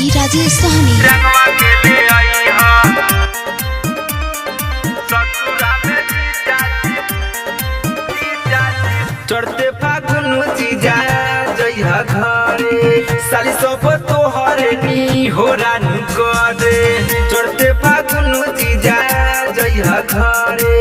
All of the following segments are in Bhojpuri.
by Rajesh Sahni। रंगवा के ले आई हा ससुरा में जीजा चढ़ते फागुन जीजा जइहा घरे साली सब तोहरे नी हो रानू करे चढ़ते फागुन जीजा जइहा घरे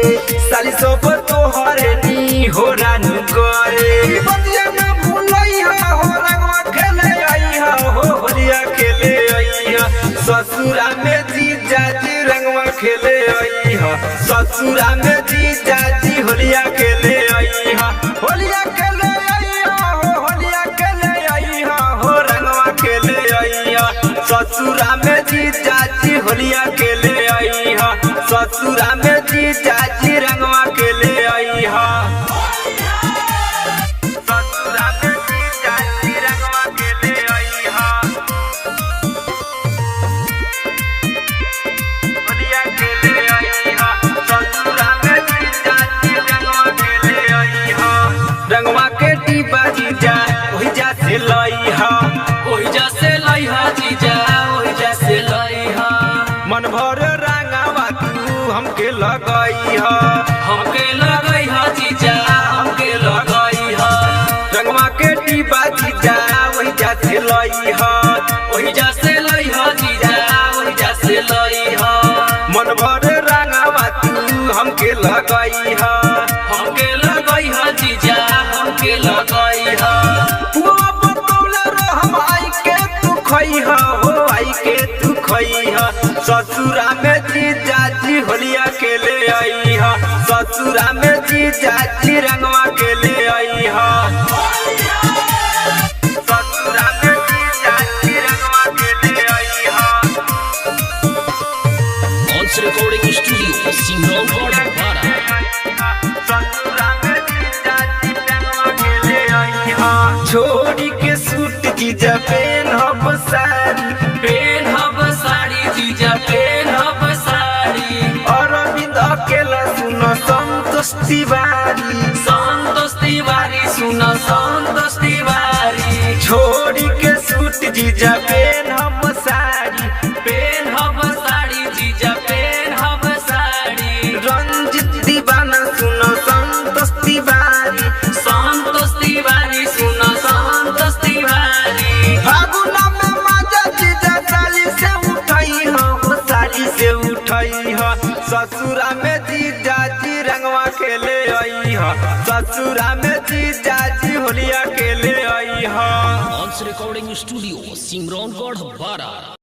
साली सब तोहरे नी हो रानू करे बतिया ना भूलई हा हो रंगवा खेले आई हा हो होलिया खेले आई हा ससुरा में जीजा जी रंगवा खेले आई हा ससुरा में जीजा जी होलिया खेले आई हा होलिया खेले आई हा हो होलिया खेले आई हा हो रंगवा खेले आई हा ससुरा में जीजा जी होलिया खेले आई हा ससुरा में जीजा जी रंगवा खेले आई हा ससुरा में जीजा जी रंगवा खेले आई हा होलिया खेले आई हा ससुरा में जीजा जी रंगवा खेले आई हा रंगवा के टीबा जीजा ओही जा से लई हा ओही जा से लई हा जीजा ओही जा से लई हा मन भर रंगावा तू हमके लगई हा हमके लगई हा जीजा हमके लगई हा रंगवा के टीबा जीजा ओही जा से लई हा ओही जा से लई हा जीजा ओही जा से लई हा मन भर रंगावा तू हमके लगई हा हमके लगई हा जीजा हमके लगई हा पुआ बतौले रहम आई के तू खई हा हो आई के तू खई हा ससुरा में जीजा जी होलिया खेले आई हा ससुरा में जीजा जी रंगवा खेले आई हा ससुरा में जीजा जी रंगवा खेले आई हा ऑन्स रिकॉर्डिंग स्टूडियो सिमरन गढ़ बारा ससुरा में जीजा जी रंगवा खेले आई हा छोड़ी के सूट जीजा पेनहब साड़ी पेनहब साड़ी जीजा पेनहब साड़ी अरविंद अकेला सुन संतोष तिवारी संतोष तिवारी सुन संतोष तिवारी छोड़ी के सूट जीजा पेनहब साड़ी पेनहब साड़ी जीजा पेनहब साड़ी रंजित दीवाना सुन संतोष तिवारी संतोष तिवारी सुन संतोष तिवारी फागुना में मजा जीजा साली से उठई हो साली से उठई हो ससुरा में जीजा जी रंगवा खेले आई हो ससुरा में जीजा जी होलिया खेले आई हो ऑन्स रिकॉर्डिंग स्टूडियो सिमरन गढ़ बारा।